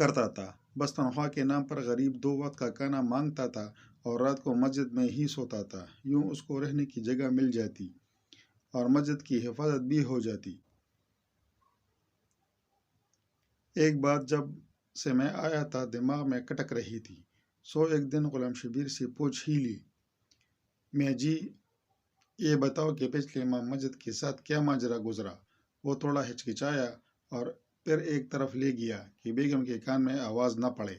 کرتا تھا، بس تنخواہ کے نام پر غریب 2 وقت کا کھانا مانگتا تھا اور رات کو مسجد میں ہی سوتا تھا۔ یوں اس کو رہنے کی جگہ مل جاتی اور مسجد کی حفاظت بھی ہو جاتی۔ ایک بات جب سے میں آیا تھا دماغ میں کٹک رہی تھی، سو ایک دن غلام شبیر سے پوچھ ہی لی، میں جی یہ بتاؤ کہ پچھلے امام مسجد کے ساتھ کیا ماجرا گزرا؟ وہ تھوڑا ہچکچایا اور پھر ایک طرف لے گیا کہ بیگم کے کان میں آواز نہ پڑے۔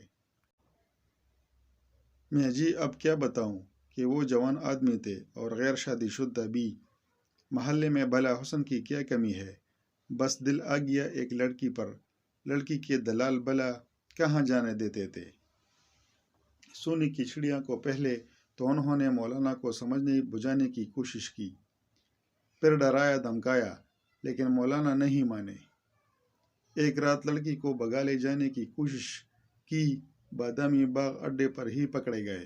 میں جی اب کیا بتاؤں کہ وہ جوان آدمی تھے اور غیر شادی شدہ بھی، محلے میں بھلا حسن کی کیا کمی ہے، بس دل آ گیا ایک لڑکی پر، لڑکی کے دلال بھلا کہاں جانے دیتے تھے۔ سونے کی چڑیا کو پہلے تو انہوں نے مولانا کو سمجھنے بجھانے کی کوشش کی، پھر ڈرایا دھمکایا، لیکن مولانا نہیں مانے۔ ایک رات لڑکی کو بھگا لے جانے کی کوشش کی، بادامی باغ اڈے پر ہی پکڑے گئے۔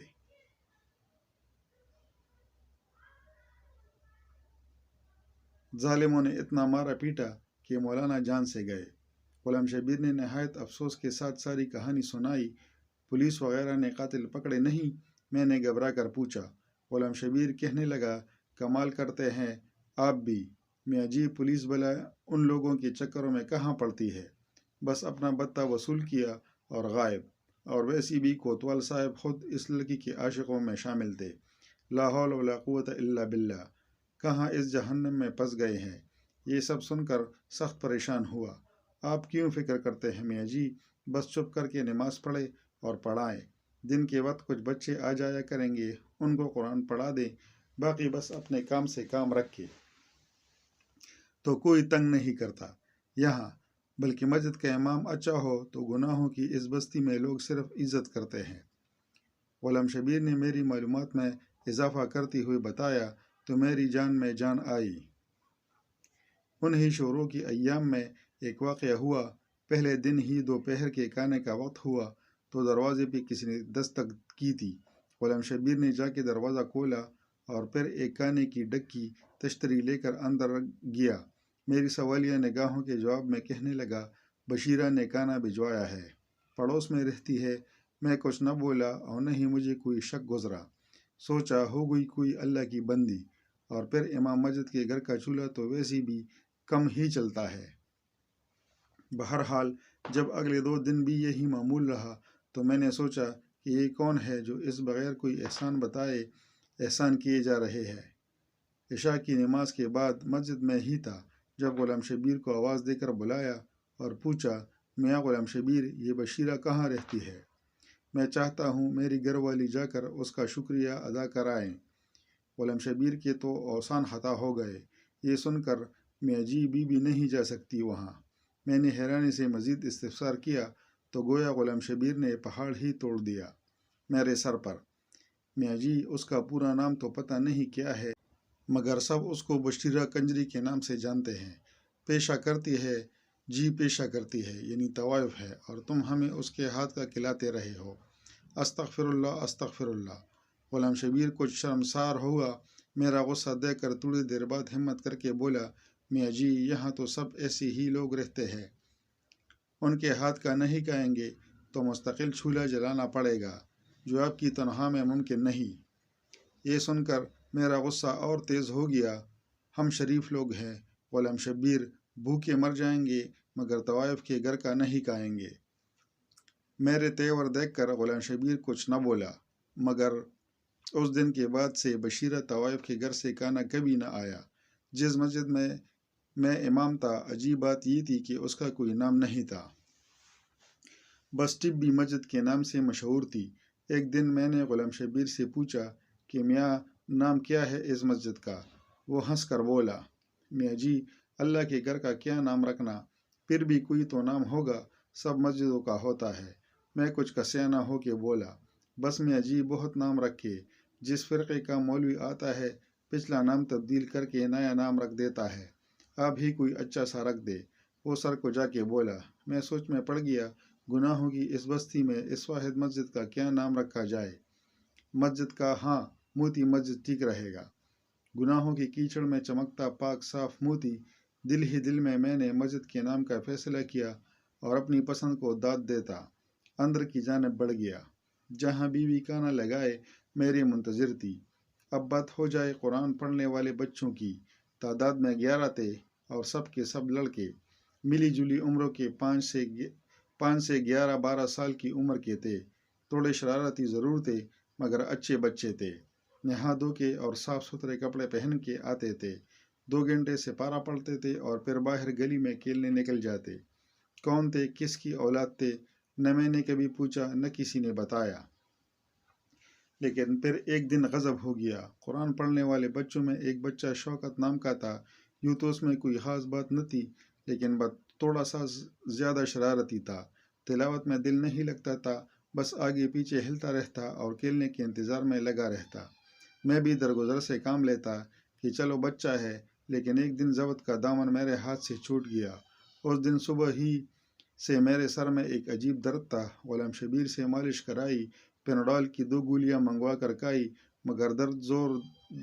ظالموں نے اتنا مارا پیٹا کہ مولانا جان سے گئے۔ غلام شبیر نے نہایت افسوس کے ساتھ ساری کہانی سنائی۔ پولیس وغیرہ نے قاتل پکڑے نہیں؟ میں نے گھبرا کر پوچھا۔ غلام شبیر کہنے لگا، کمال کرتے ہیں آپ بھی میاں جی، پولیس بلا ان لوگوں کے چکروں میں کہاں پڑتی ہے، بس اپنا بتہ وصول کیا اور غائب۔ اور ویسی بھی کوتوال صاحب خود اس لڑکی کے عاشقوں میں شامل تھے۔ لا حول ولا قوت الا باللہ، کہاں اس جہنم میں پھنس گئے ہیں۔ یہ سب سن کر سخت پریشان ہوا۔ آپ کیوں فکر کرتے ہیں میاں جی، بس چپ کر کے نماز پڑھے اور پڑھائیں۔ دن کے وقت کچھ بچے آ جایا کریں گے، ان کو قرآن پڑھا دیں، باقی بس اپنے کام سے کام رکھے تو کوئی تنگ نہیں کرتا یہاں، بلکہ مسجد کا امام اچھا ہو تو گناہوں کی اس بستی میں لوگ صرف عزت کرتے ہیں۔ غلام شبیر نے میری معلومات میں اضافہ کرتے ہوئے بتایا تو میری جان میں جان آئی۔ انہی شروع کی ایام میں ایک واقعہ ہوا۔ پہلے دن ہی دوپہر کے کھانے کا وقت ہوا تو دروازے پہ کسی نے دستک کی تھی۔ غلام شبیر نے جا کے دروازہ کھولا اور پھر ایک کھانے کی ڈکی تشتری لے کر اندر گیا۔ میری سوالیہ نگاہوں کے جواب میں کہنے لگا، بشیرہ نے کھانا بھجوایا ہے، پڑوس میں رہتی ہے۔ میں کچھ نہ بولا اور نہ ہی مجھے کوئی شک گزرا۔ سوچا ہو گئی کوئی اللہ کی بندی، اور پھر امام مسجد کے گھر کا چولہا تو ویسے بھی کم ہی چلتا ہے۔ بہرحال جب اگلے 2 دن بھی یہی معمول رہا تو میں نے سوچا کہ یہ کون ہے جو اس بغیر کوئی احسان بتائے احسان کیے جا رہے ہے۔ عشاء کی نماز کے بعد مسجد میں ہی تھا جب غلام شبیر کو آواز دے کر بلایا اور پوچھا، میاں غلام شبیر، یہ بشیرہ کہاں رہتی ہے؟ میں چاہتا ہوں میری گھر والی جا کر اس کا شکریہ ادا کرائیں۔ غلام شبیر کے تو اوسان خطا ہو گئے۔ یہ سن کر، میاں جی بی بی نہیں جا سکتی وہاں؟ میں نے حیرانی سے مزید استفسار کیا تو گویا غلام شبیر نے پہاڑ ہی توڑ دیا میرے سر پر۔ میاں جی اس کا پورا نام تو پتہ نہیں کیا ہے، مگر سب اس کو بشیرہ کنجری کے نام سے جانتے ہیں۔ پیشہ کرتی ہے، جی پیشہ کرتی ہے، یعنی طوائف ہے، اور تم ہمیں اس کے ہاتھ کا کھلاتے رہے ہو۔ استغفر اللہ استغفر اللہ۔ غلام شبیر کچھ شرمسار ہوا۔ میرا غصہ دیکھ کر تھوڑی دیر بعد ہمت کر کے بولا، میاں جی یہاں تو سب ایسے ہی لوگ رہتے ہیں، ان کے ہاتھ کا نہیں کھائیں گے تو مستقل چولہا جلانا پڑے گا، جو آپ کی تنخواہ میں ممکن نہیں۔ یہ سن کر میرا غصہ اور تیز ہو گیا۔ ہم شریف لوگ ہیں غلام شبیر، بھوکے مر جائیں گے مگر طوائف کے گھر کا نہیں کھائیں گے۔ میرے تیور دیکھ کر غلام شبیر کچھ نہ بولا، مگر اس دن کے بعد سے بشیرہ طوائف کے گھر سے کھانا کبھی نہ آیا۔ جس مسجد میں امام تھا، عجیب بات یہ تھی کہ اس کا کوئی نام نہیں تھا، بس ٹبی مسجد کے نام سے مشہور تھی۔ ایک دن میں نے غلام شبیر سے پوچھا کہ میاں نام کیا ہے اس مسجد کا؟ وہ ہنس کر بولا، میاں جی اللہ کے گھر کا کیا نام رکھنا، پھر بھی کوئی تو نام ہوگا، سب مسجدوں کا ہوتا ہے۔ میں کچھ کسیا نہ ہو کے بولا، بس میاں جی بہت نام رکھے، جس فرقے کا مولوی آتا ہے پچھلا نام تبدیل کر کے نیا نام رکھ دیتا ہے، آپ ہی کوئی اچھا سا رکھ دے۔ وہ سر کو جا کے بولا۔ میں سوچ میں پڑ گیا، گناہوں کی اس بستی میں اس واحد مسجد کا کیا نام رکھا جائے؟ مسجد کا، ہاں موتی مسجد ٹھیک رہے گا۔ گناہوں کی کیچڑ میں چمکتا پاک صاف موتی۔ دل ہی دل میں نے مسجد کے نام کا فیصلہ کیا اور اپنی پسند کو داد دیتا۔ اندر کی جانب بڑھ گیا جہاں بیوی کانا لگائے میری منتظر تھی۔ اب بات ہو جائے قرآن پڑھنے والے بچوں کی۔ تعداد میں 11 تھے اور سب کے سب لڑکے، ملی جلی عمروں کے 5 سے 11-12 سال کی عمر کے تھے۔ تھوڑے شرارتی ضرور تھے مگر اچھے بچے تھے۔ نہا دھو کے اور صاف ستھرے کپڑے پہن کے آتے تھے، 2 گھنٹے سے پارا پڑتے تھے اور پھر باہر گلی میں کھیلنے نکل جاتے۔ کون تھے، کس کی اولاد تھے، نہ میں نے کبھی پوچھا نہ کسی نے بتایا۔ لیکن پھر ایک دن غضب ہو گیا۔ قرآن پڑھنے والے بچوں میں ایک بچہ شوکت نام کا تھا۔ یوں تو اس میں کوئی خاص بات نہ تھی لیکن بس تھوڑا سا زیادہ شرارتی تھا۔ تلاوت میں دل نہیں لگتا تھا، بس آگے پیچھے ہلتا رہتا اور کھیلنے کے انتظار میں لگا رہتا۔ میں بھی درگزر سے کام لیتا کہ چلو بچہ ہے، لیکن ایک دن ضبط کا دامن میرے ہاتھ سے چھوٹ گیا۔ اس دن صبح ہی سے میرے سر میں ایک عجیب درد تھا۔ غلام شبیر سے مالش کرائی، پینوڈال کی 2 گولیاں منگوا کر کھائی، مگر درد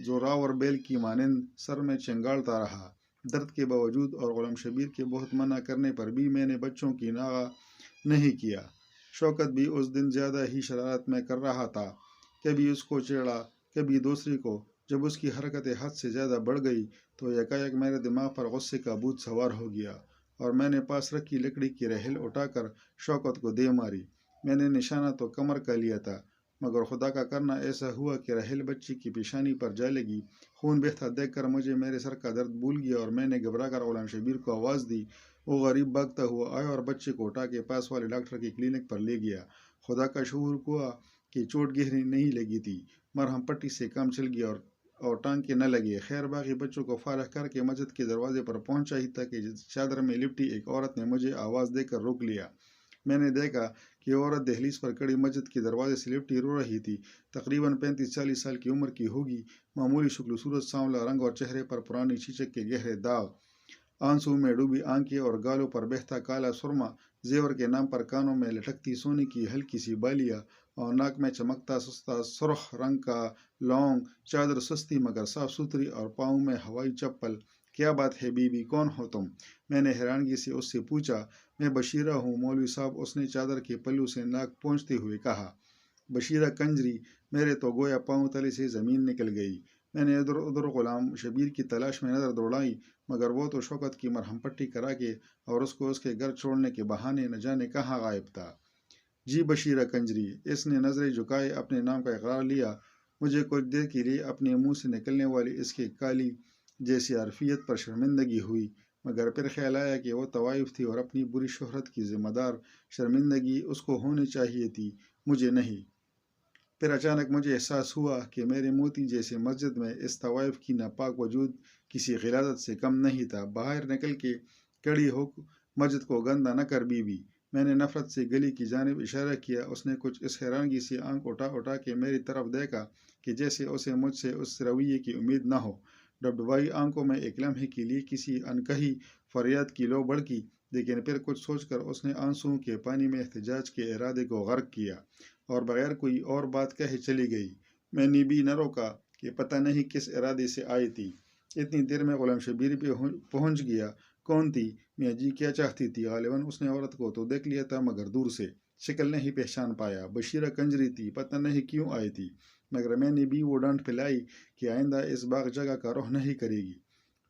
زوراور بیل کی مانند سر میں چنگاڑتا رہا۔ درد کے باوجود اور غلام شبیر کے بہت منع کرنے پر بھی میں نے بچوں کی ناغہ نہیں کیا۔ شوکت بھی اس دن زیادہ ہی شرارت میں کر رہا تھا، کبھی اس کو چڑھا کبھی دوسری کو۔ جب اس کی حرکتیں حد سے زیادہ بڑھ گئی تو یکایک میرے دماغ پر غصے کا بھوت سوار ہو گیا اور میں نے پاس رکھی لکڑی کی رحل اٹھا کر شوکت کو دے ماری۔ میں نے نشانہ تو کمر کا لیا تھا مگر خدا کا کرنا ایسا ہوا کہ رحل بچی کی پیشانی پر جا لگی۔ خون بہتا دیکھ کر مجھے میرے سر کا درد بھول گیا اور میں نے گھبرا کر غلام شبیر کو آواز دی۔ وہ غریب بھاگتا ہوا آیا اور بچے کو اٹھا کے پاس والے ڈاکٹر کی کلینک پر لے گیا۔ خدا کا شکر ہوا کہ چوٹ گہری نہیں لگی تھی، مرہم پٹی سے کام چل گیا اور ٹانکے نہ لگے۔ خیر باقی بچوں کو فارغ کر کے مسجد کے دروازے پر پہنچا ہی تھا کہ چادر میں لپٹی ایک عورت نے مجھے آواز دے کر روک لیا۔ میں نے دیکھا کہ عورت دہلیز پر کھڑی مسجد کے دروازے سے لپٹی رو رہی تھی۔ تقریباً 35-40 سال کی عمر کی ہوگی، معمولی شکل و صورت، سانولا رنگ اور چہرے پر پرانی چیچک کے گہرے داغ، آنسو میں ڈوبی آنکھیں اور گالوں پر بہتا کالا سرما، زیور کے نام پر کانوں میں لٹکتی سونے کی ہلکی سی بالیاں اور ناک میں چمکتا سستا سرخ رنگ کا لونگ، چادر سستی مگر صاف ستھری اور پاؤں میں ہوائی چپل۔ کیا بات ہے بی بی، کون ہو تم؟ میں نے حیرانگی سے اس سے پوچھا۔ میں بشیرہ ہوں مولوی صاحب، اس نے چادر کے پلو سے ناک پونچھتے ہوئے کہا۔ بشیرہ کنجری، میرے تو گویا پاؤں تلے سے زمین نکل گئی۔ میں نے ادھر ادھر غلام شبیر کی تلاش میں نظر دوڑائی مگر وہ تو شوکت کی مرہم پٹی کرا کے اور اس کو اس کے گھر چھوڑنے کے بہانے نہ جانے کہاں غائب تھا۔ جی بشیرہ کنجری، اس نے نظریں جھکائے اپنے نام کا اقرار لیا۔ مجھے کچھ دیر کے لیے اپنے منہ سے نکلنے والی اس کے کالی جیسی عرفیت پر شرمندگی ہوئی مگر پھر خیال آیا کہ وہ طوائف تھی اور اپنی بری شہرت کی ذمہ دار شرمندگی اس کو ہونی چاہیے تھی، مجھے نہیں۔ پھر اچانک مجھے احساس ہوا کہ میرے موتی جیسے مسجد میں اس طوائف کی ناپاک وجود کسی غلاظت سے کم نہیں تھا۔ باہر نکل کے کڑی ہو مسجد کو گندہ نہ کر بی بی۔ میں نے نفرت سے گلی کی جانب اشارہ کیا۔ اس نے کچھ اس حیرانگی سے آنکھ اٹھا کے میری طرف دیکھا کہ جیسے اسے مجھ سے اس رویے کی امید نہ ہو۔ ڈبڈبائی آنکھوں میں ایک لمحے کے لیے کسی انکہی فریاد کی لو بڑکی، لیکن پھر کچھ سوچ کر اس نے آنسوؤں کے پانی میں احتجاج کے ارادے کو غرق کیا اور بغیر کوئی اور بات کہے چلی گئی۔ میں نے بھی نہ روکا کہ پتہ نہیں کس ارادے سے آئی تھی۔ اتنی دیر میں غلام شبیر بھی پہنچ گیا۔ کون تھی؟ میاں جی کیا چاہتی تھی؟ غالباً اس نے عورت کو تو دیکھ لیا تھا مگر دور سے شکل نہیں پہچان پایا۔ بشیرہ کنجری تھی، پتہ نہیں کیوں آئی تھی مگر میں نے بھی وہ ڈانٹ پلائی کہ آئندہ اس باغ جگہ کا رخ نہیں کرے گی۔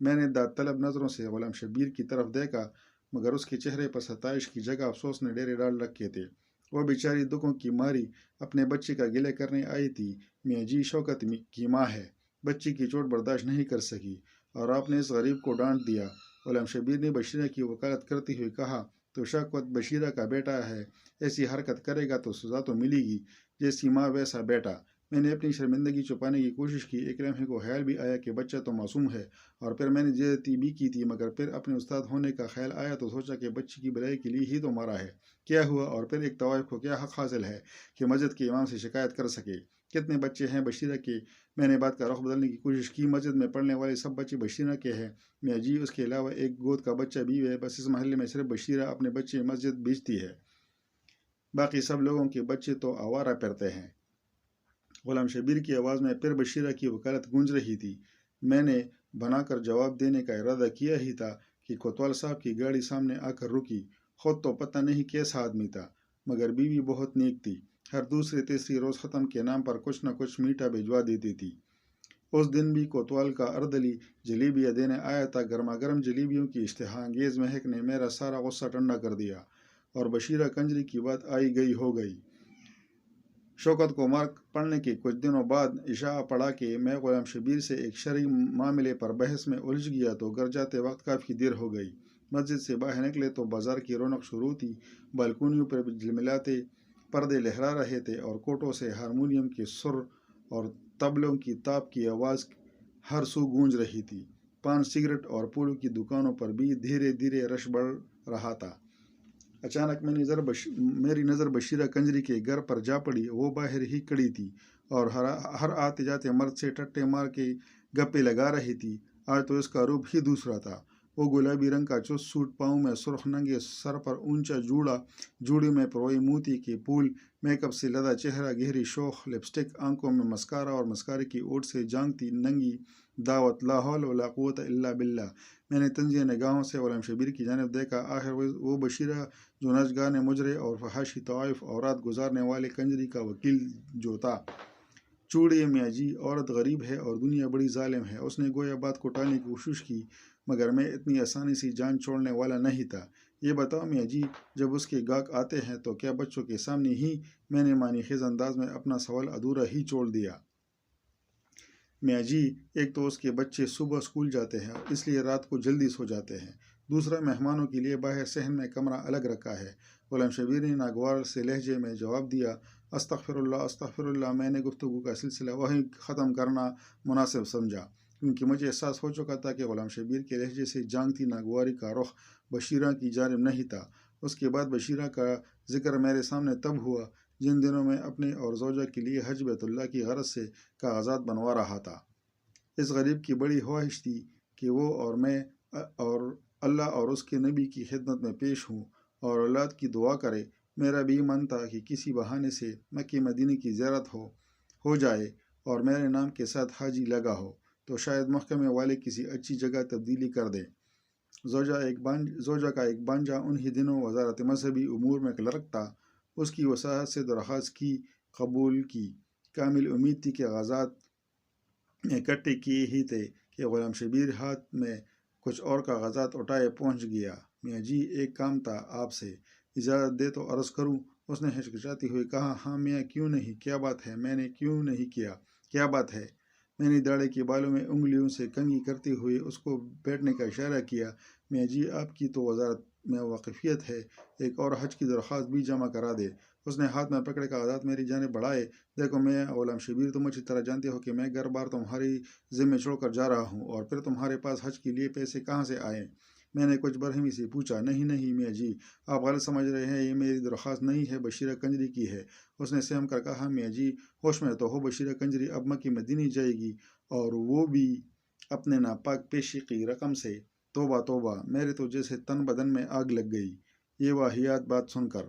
میں نے داد طلب نظروں سے غلام شبیر کی طرف دیکھا مگر اس کے چہرے پر ستائش کی جگہ افسوس نے ڈیرے ڈال رکھے تھے۔ وہ بیچاری دکھوں کی ماری اپنے بچے کا گلے کرنے آئی تھی۔ میاں جی شوکت کی ماں ہے، بچی کی چوٹ برداشت نہیں کر سکی اور آپ نے اس غریب کو ڈانٹ دیا۔ غلام شبیر نے بشیرہ کی وکالت کرتے ہوئے کہا، تو شوکت بشیرہ کا بیٹا ہے، ایسی حرکت کرے گا تو سزا تو ملے گی، جیسی ماں ویسا بیٹا۔ میں نے اپنی شرمندگی چھپانے کی کوشش کی۔ ایک لمحے کو خیال بھی آیا کہ بچہ تو معصوم ہے اور پھر میں نے زیادتی بھی کی تھی مگر پھر اپنے استاد ہونے کا خیال آیا تو سوچا کہ بچی کی بھلائی کے لیے ہی تو مارا ہے۔ کیا ہوا؟ اور پھر ایک طوائف کو کیا حق حاصل ہے کہ مسجد کے امام سے شکایت کر سکے؟ کتنے بچے ہیں بشیرہ کے؟ میں نے بات کا رخ بدلنے کی کوشش کی۔ مسجد میں پڑھنے والے سب بچے بشیرہ کے ہیں میاں جی، اس کے علاوہ ایک گود کا بچہ بھی ہے، بس اس محلے میں صرف بشیرہ اپنے بچے مسجد بھیجتی ہے، باقی سب لوگوں کے بچے تو آوارہ پھرتے ہیں۔ غلام شبیر کی آواز میں پھر بشیرہ کی وکالت گونج رہی تھی۔ میں نے بنا کر جواب دینے کا ارادہ کیا ہی تھا کہ کوتوال صاحب کی گاڑی سامنے آ کر رکی۔ خود تو پتہ نہیں کیسا آدمی تھا، مگر بیوی بہت نیک تھی، ہر دوسرے تیسری روز ختم کے نام پر کچھ نہ کچھ میٹھا بھجوا دیتی تھی۔ اس دن بھی کوتوال کا اردلی جلیبیاں دینے آیا تھا۔ گرما گرم جلیبیوں کی اشتہا انگیز مہک نے میرا سارا غصہ ٹھنڈا کر دیا، اور بشیرہ کنجری کی بات آئی گئی ہو گئی۔ شوکت کو مار پڑنے کے کچھ دنوں بعد عشاء پڑھا کہ میں غلام شبیر سے ایک شرعی معاملے پر بحث میں الجھ گیا تو گھر جاتے وقت کافی دیر ہو گئی۔ مسجد سے باہر نکلے تو بازار کی رونق شروع تھی، بالکونیوں پر جھلملاتے پردے لہرا رہے تھے، اور کوٹوں سے ہارمونیم کے سر اور طبلوں کی تاپ کی آواز ہر سو گونج رہی تھی۔ پان، سگریٹ اور پھولوں کی دکانوں پر بھی دھیرے دھیرے رش بڑھ رہا تھا۔ اچانک میری نظر بشیرہ کنجری کے گھر پر جا پڑی۔ وہ باہر ہی کھڑی تھی اور ہر آتے جاتے مرد سے ٹٹے مار کے گپے لگا رہی تھی۔ آج تو اس کا روپ ہی دوسرا تھا۔ وہ گلابی رنگ کا چست سوٹ، پاؤں میں سرخ ننگے، سر پر اونچا جوڑا، جوڑے میں پروئی موتی کے پھول، میک اپ سے لدا چہرہ، گہری شوخ لپسٹک، آنکھوں میں مسکارا اور مسکارے کی اوٹ سے جانگتی ننگی دعوت۔ لا حول ولا قوت الا باللہ۔ میں نے تنزیہ نگاہوں سے غلام شبیر کی جانب دیکھا۔ آخر وہ بشیرہ جو نچ گانے مجرے اور فحاشی طوائف اور رات گزارنے والے کنجری کا وکیل جو تھا۔ چوڑیے میاں جی، عورت غریب ہے اور دنیا بڑی ظالم ہے۔ اس نے گویا بات کو ٹالنے کی کوشش کی، مگر میں اتنی آسانی سے جان چھوڑنے والا نہیں تھا۔ یہ بتاؤ میاں جی، جب اس کے گاہک آتے ہیں تو کیا بچوں کے سامنے ہی؟ میں نے معنی خیز انداز میں اپنا سوال ادھورا ہی چھوڑ دیا۔ میاں جی، ایک تو اس کے بچے صبح اسکول جاتے ہیں، اس لیے رات کو جلدی سو جاتے ہیں۔ دوسرا، مہمانوں کے لیے باہر صحن میں کمرہ الگ رکھا ہے۔ غلام شبیر نے ناگوار سے لہجے میں جواب دیا۔ استغفر اللہ استغفر اللہ۔ میں نے گفتگو کا سلسلہ وہیں ختم کرنا مناسب سمجھا، کیونکہ مجھے احساس ہو چکا تھا کہ غلام شبیر کے لہجے سے جانگتی ناگواری کا رخ بشیرہ کی جانب نہیں تھا۔ اس کے بعد بشیرہ کا ذکر میرے سامنے تب ہوا جن دنوں میں اپنے اور زوجہ کے لیے حج بیت اللہ کی غرض سے کاغذات بنوا رہا تھا۔ اس غریب کی بڑی خواہش تھی کہ وہ اور میں اور اللہ اور اس کے نبی کی خدمت میں پیش ہوں اور اولاد کی دعا کرے۔ میرا بھی من تھا کہ کسی بہانے سے مکہ مدینے کی زیارت ہو جائے اور میرے نام کے ساتھ حاجی لگا ہو تو شاید محکمے والے کسی اچھی جگہ تبدیلی کر دیں۔ زوجہ کا ایک بانجا انہی دنوں وزارت مذہبی امور میں کلرک تھا۔ اس کی وساحت سے درخواست کی، قبول کی۔ کامل امید تھی کہ کاغذات اکٹھے کیے ہی تھے کہ غلام شبیر ہاتھ میں کچھ اور کاغذات اٹھائے پہنچ گیا۔ میاں جی، ایک کام تھا آپ سے، اجازت دے تو عرض کروں؟ اس نے ہچکچاتے ہوئے کہا۔ ہاں میاں، کیوں نہیں، کیا بات ہے؟ میں نے کیوں نہیں کیا، کیا بات ہے؟ میں نے داڑھی کے بالوں میں انگلیوں سے کنگھی کرتے ہوئے اس کو بیٹھنے کا اشارہ کیا۔ میاں جی، آپ کی تو وزارت میں واقفیت ہے، ایک اور حج کی درخواست بھی جمع کرا دے۔ اس نے ہاتھ میں پکڑے کاغذات میری جانب بڑھائے۔ دیکھو میاں غلام شبیر، تم اچھی طرح جانتے ہو کہ میں گھر بار تمہاری ذمہ چھوڑ کر جا رہا ہوں، اور پھر تمہارے پاس حج کے لیے پیسے کہاں سے آئیں؟ میں نے کچھ برہمی سے پوچھا۔ نہیں نہیں میاں جی، آپ غلط سمجھ رہے ہیں، یہ میری درخواست نہیں ہے، بشیرہ کنجری کی ہے۔ اس نے سہم کر کہا۔ میاں جی، ہوش میں تو ہو، بشیرہ کنجری اب مکہ مدینے جائے گی، اور وہ بھی اپنے ناپاک پیشے کی رقم سے۔ توبہ توبہ، میرے تو جیسے تن بدن میں آگ لگ گئی یہ واہیات بات سن کر۔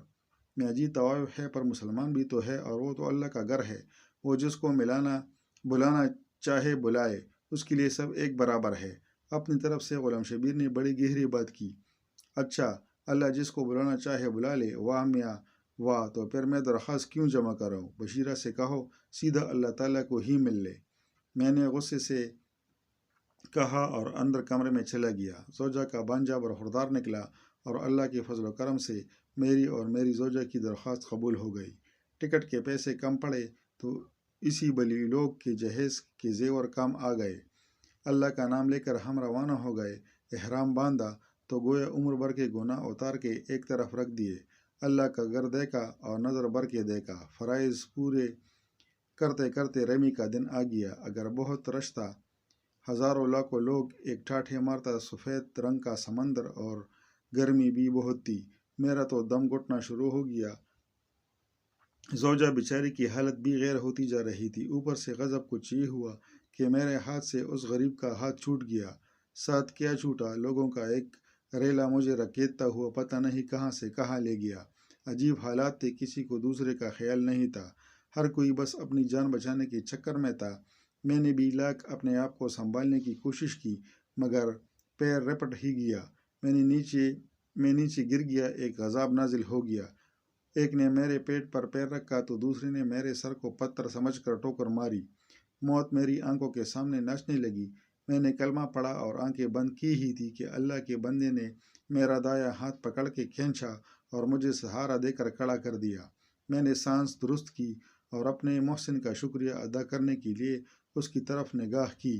میاں جی، طوائف ہے پر مسلمان بھی تو ہے، اور وہ تو اللہ کا گھر ہے، وہ جس کو بلانا چاہے بلائے، اس کے لیے سب ایک برابر ہے۔ اپنی طرف سے غلام شبیر نے بڑی گہری بات کی۔ اچھا، اللہ جس کو بلانا چاہے بلا لے، واہ میاں واہ، تو پھر میں درخواست کیوں جمع کراؤں؟ بشیرہ سے کہو سیدھا اللہ تعالیٰ کو ہی مل لے۔ میں نے غصے سے کہا اور اندر کمرے میں چلا گیا۔ زوجہ کا بانجا برخوردار نکلا، اور اللہ کے فضل و کرم سے میری اور میری زوجہ کی درخواست قبول ہو گئی۔ ٹکٹ کے پیسے کم پڑے تو اسی بلی لوگ کے جہیز کے زیور کام آ گئے۔ اللہ کا نام لے کر ہم روانہ ہو گئے۔ احرام باندھا تو گویا عمر بھر کے گناہ اتار کے ایک طرف رکھ دیے۔ اللہ کا گھر دیکھا اور نظر بھر کے دیکھا۔ فرائض پورے کرتے کرتے رمی کا دن آ گیا۔ اگر بہت رش تھا، ہزاروں لاکھوں لوگ ایک ٹھاٹھے مارتا سفید رنگ کا سمندر، اور گرمی بھی بہت تھی، میرا تو دم گھٹنا شروع ہو گیا۔ زوجہ بیچاری کی حالت بھی غیر ہوتی جا رہی تھی۔ اوپر سے غضب کچھ یہ ہوا کہ میرے ہاتھ سے اس غریب کا ہاتھ چھوٹ گیا۔ ساتھ کیا چھوٹا، لوگوں کا ایک ریلا مجھے رکیتتا ہوا پتہ نہیں کہاں سے کہاں لے گیا۔ عجیب حالات تھے، کسی کو دوسرے کا خیال نہیں تھا، ہر کوئی بس اپنی جان بچانے کے چکر میں تھا۔ میں نے بھی لاکھ اپنے آپ کو سنبھالنے کی کوشش کی، مگر پیر رپٹ ہی گیا۔ میں نیچے گر گیا، ایک عذاب نازل ہو گیا۔ ایک نے میرے پیٹ پر پیر رکھا تو دوسرے نے میرے سر کو پتھر سمجھ کر ٹوکر ماری۔ موت میری آنکھوں کے سامنے ناچنے لگی۔ میں نے کلمہ پڑھا اور آنکھیں بند کی ہی تھی کہ اللہ کے بندے نے میرا دایاں ہاتھ پکڑ کے کھینچا اور مجھے سہارا دے کر کھڑا کر دیا۔ میں نے سانس درست کی اور اپنے محسن کا شکریہ ادا کرنے کے لیے اس کی طرف نگاہ کی۔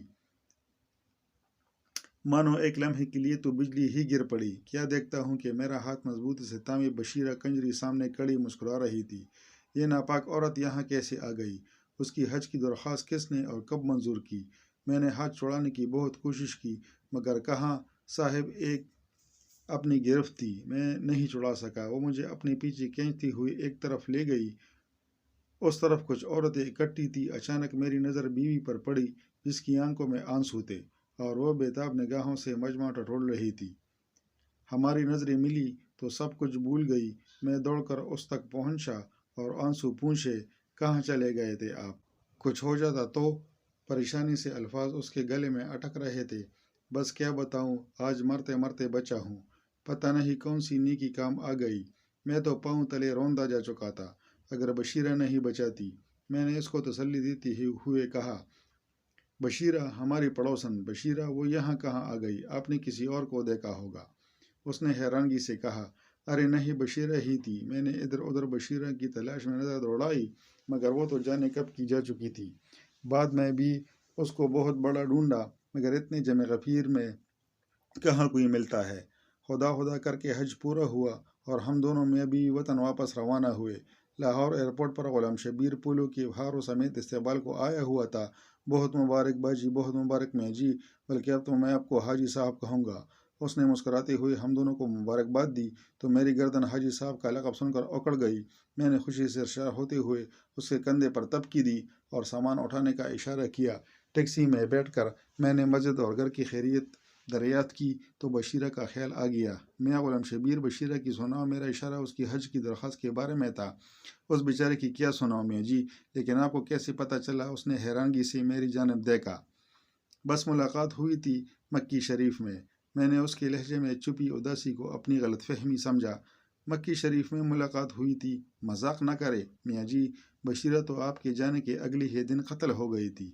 مانو ایک لمحے کے لیے تو بجلی ہی گر پڑی۔ کیا دیکھتا ہوں کہ میرا ہاتھ مضبوطی سے تھامے بشیرہ کنجری سامنے کھڑی مسکرا رہی تھی۔ یہ ناپاک عورت یہاں کیسے آ گئی؟ اس کی حج کی درخواست کس نے اور کب منظور کی؟ میں نے ہاتھ چھڑانے کی بہت کوشش کی مگر کہاں صاحب ایک اپنی گرفت تھی، میں نہیں چھڑا سکا۔ وہ مجھے اپنے پیچھے کھینچتی ہوئی ایک طرف لے گئی۔ اس طرف کچھ عورتیں اکٹھی تھی۔ اچانک میری نظر بیوی پر پڑی جس کی آنکھوں میں آنسو تھے اور وہ بےتاب نگاہوں سے مجمع ٹٹول رہی تھی۔ ہماری نظریں ملی تو سب کچھ بھول گئی۔ میں دوڑ کر اس تک پہنچا اور آنسو پوچھے، کہاں چلے گئے تھے آپ؟ کچھ ہو جاتا تو؟ پریشانی سے الفاظ اس کے گلے میں اٹک رہے تھے۔ بس کیا بتاؤں، آج مرتے مرتے بچا ہوں۔ پتہ نہیں کون سی نیکی کام آ گئی۔ میں تو پاؤں تلے روندا جا چکا تھا اگر بشیرہ نہیں بچاتی۔ میں نے اس کو تسلی دیتے ہوئے کہا، بشیرہ ہماری پڑوسن، بشیرہ وہ یہاں کہاں آ گئی؟ آپ نے کسی اور کو دیکھا ہوگا۔ اس نے حیرانگی سے کہا، ارے نہیں، بشیرہ ہی تھی۔ میں نے ادھر ادھر بشیرہ کی تلاش میں نظر دوڑائی مگر وہ تو جانے کب کی جا چکی تھی۔ بعد میں بھی اس کو بہت بڑا ڈھونڈا مگر اتنے جمع غفیر میں کہاں کوئی ملتا ہے۔ خدا خدا کر کے حج پورا ہوا اور ہم دونوں میں بھی وطن واپس روانہ ہوئے۔ لاہور ایئرپورٹ پر غلام شبیر پولو کے ہاروں سمیت استقبال کو آیا ہوا تھا۔ بہت مبارک باجی، بہت مبارک میں جی، بلکہ اب تو میں آپ کو حاجی صاحب کہوں گا۔ اس نے مسکراتے ہوئے ہم دونوں کو مبارکباد دی تو میری گردن حاجی صاحب کا لقب سن کر اکڑ گئی۔ میں نے خوشی سے سرشار ہوتے ہوئے اس کے کندھے پر تپکی دی اور سامان اٹھانے کا اشارہ کیا۔ ٹیکسی میں بیٹھ کر میں نے مسجد اور گھر کی خیریت دریافت کی تو بشیرہ کا خیال آ گیا۔ میاں غلام شبیر، بشیرہ کی سناؤ۔ میرا اشارہ اس کی حج کی درخواست کے بارے میں تھا۔ اس بیچارے کی کیا سناؤ میاں جی؟ لیکن آپ کو کیسے پتہ چلا؟ اس نے حیرانگی سے میری جانب دیکھا۔ بس ملاقات ہوئی تھی مکی شریف میں۔ میں نے اس کے لہجے میں چھپی اداسی کو اپنی غلط فہمی سمجھا۔ مکی شریف میں ملاقات ہوئی تھی؟ مذاق نہ کرے میاں جی، بشیرہ تو آپ کے جانے کے اگلے ہی دن قتل ہو گئی تھی۔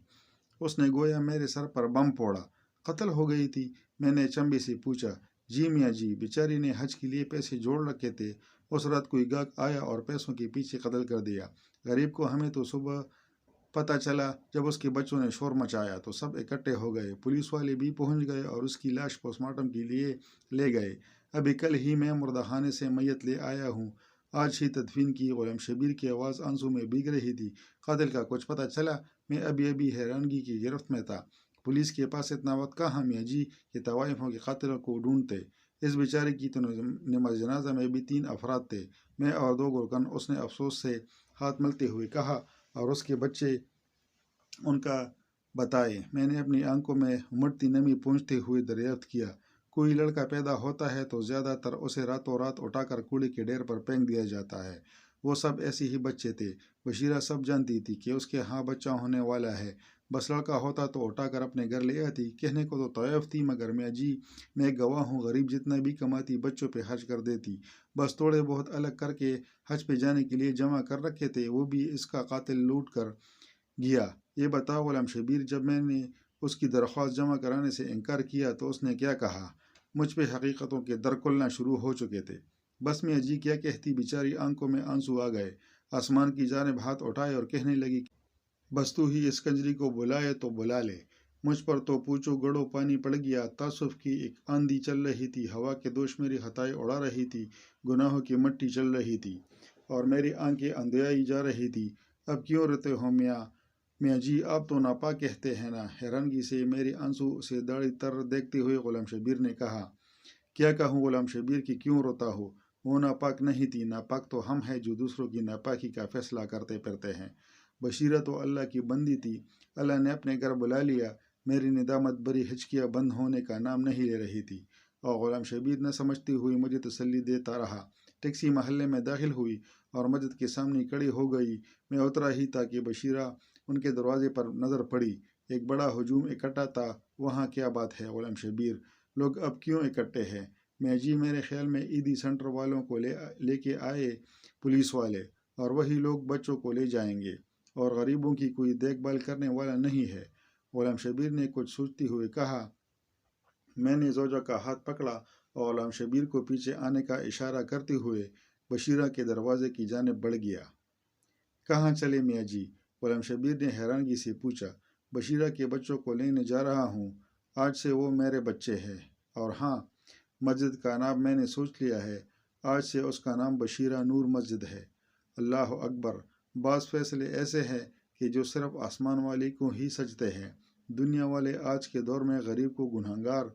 اس نے گویا میرے سر پر بم پھوڑا۔ قتل ہو گئی تھی؟ میں نے چمبے سے پوچھا۔ جی میاں جی، بیچاری نے حج کے لیے پیسے جوڑ رکھے تھے۔ اس رات کوئی گاہک آیا اور پیسوں کے پیچھے قتل کر دیا۔ غریب کو ہمیں تو صبح پتہ چلا جب اس کے بچوں نے شور مچایا تو سب اکٹھے ہو گئے۔ پولیس والے بھی پہنچ گئے اور اس کی لاش پوسٹ مارٹم کے لیے لے گئے۔ ابھی کل ہی میں مردہ خانے سے میت لے آیا ہوں۔ آج ہی تدفین کی۔ غلام شبیر کی آواز آنسو میں بھیگ رہی تھی۔ قاتل کا کچھ پتہ چلا؟ میں ابھی حیرانگی کی گرفت میں تھا۔ پولیس کے پاس اتنا وقت کہاں میاں جی کہ طوائفوں کے قاتلوں کو ڈھونڈتے؟ اس بیچارے کی تو نماز جنازہ میں بھی 3 افراد تھے، میں اور 2 گورکن، اس نے افسوس سے ہاتھ ملتے ہوئے کہا، اور اس کے بچے ان کا بتائے؟ میں نے اپنی آنکھوں میں امڑتی نمی پونچھتے ہوئے دریافت کیا۔ کوئی لڑکا پیدا ہوتا ہے تو زیادہ تر اسے راتوں رات اٹھا کر کوڑے کے ڈھیر پر پھینک دیا جاتا ہے۔ وہ سب ایسے ہی بچے تھے۔ بشیرہ سب جانتی تھی کہ اس کے ہاں بچہ ہونے والا ہے۔ بس لڑکا ہوتا تو اٹھا کر اپنے گھر لے آتی۔ کہنے کو تو طائف تھی مگر میاں جی میں گواہ ہوں، غریب جتنا بھی کماتی بچوں پہ خرچ کر دیتی۔ بس تھوڑے بہت الگ کر کے حج پہ جانے کے لیے جمع کر رکھے تھے، وہ بھی اس کا قاتل لوٹ کر گیا۔ یہ بتاؤ غلام شبیر، جب میں نے اس کی درخواست جمع کرانے سے انکار کیا تو اس نے کیا کہا؟ مجھ پہ حقیقتوں کے در کھلنا شروع ہو چکے تھے۔ بس میاں جی کیا کہتی؟ بیچاری آنکھوں میں آنسو آ گئے، آسمان کی جانب ہاتھ اٹھائے اور کہنے لگی، بس تو ہی اس کنجری کو بلائے تو بلا لے۔ مجھ پر تو پوچھو گڑو پانی پڑ گیا۔ تعصب کی ایک آندھی چل رہی تھی، ہوا کے دوش میری خطائیں اڑا رہی تھی، گناہوں کی مٹی چل رہی تھی اور میری آنکھیں اندھیائی جا رہی تھی۔ اب کیوں روتے ہو میاں جی، آپ تو ناپاک کہتے ہیں نا؟ حیرانگی سے میری آنسو سے داڑھی تر دیکھتے ہوئے غلام شبیر نے کہا۔ کیا کہوں غلام شبیر کی کیوں روتا ہو؟ وہ ناپاک نہیں تھی، ناپاک تو ہم ہیں جو دوسروں کی ناپاکی کا فیصلہ کرتے پھرتے ہیں۔ بشیرہ تو اللہ کی بندی تھی، اللہ نے اپنے گھر بلا لیا۔ میری ندامت بری ہچکیاں بند ہونے کا نام نہیں لے رہی تھی اور غلام شبیر نہ سمجھتی ہوئی مجھے تسلی دیتا رہا۔ ٹیکسی محلے میں داخل ہوئی اور مسجد کے سامنے کھڑی ہو گئی۔ میں اترا ہی تھا کہ بشیرہ ان کے دروازے پر نظر پڑی۔ ایک بڑا ہجوم اکٹھا تھا۔ وہاں کیا بات ہے غلام شبیر؟ لوگ اب کیوں اکٹھے ہیں؟ میاں جی میرے خیال میں عیدی سینٹر والوں کو لے کے آئے پولیس والے، اور وہی لوگ بچوں کو لے جائیں گے، اور غریبوں کی کوئی دیکھ بھال کرنے والا نہیں ہے۔ غلام شبیر نے کچھ سوچتے ہوئے کہا۔ میں نے زوجہ کا ہاتھ پکڑا اور غلام شبیر کو پیچھے آنے کا اشارہ کرتے ہوئے بشیرہ کے دروازے کی جانب بڑھ گیا۔ کہاں چلے میاں جی؟ غلام شبیر نے حیرانگی سے پوچھا۔ بشیرہ کے بچوں کو لینے جا رہا ہوں، آج سے وہ میرے بچے ہیں، اور ہاں، مسجد کا نام میں نے سوچ لیا ہے، آج سے اس کا نام بشیرہ نور مسجد ہے۔ اللہ اکبر! بعض فیصلے ایسے ہیں کہ جو صرف آسمان والے کو ہی سجتے ہیں۔ دنیا والے آج کے دور میں غریب کو گنہگار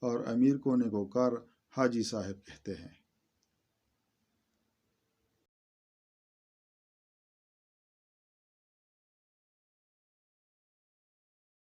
اور امیر کو نیکوکار حاجی صاحب کہتے ہیں۔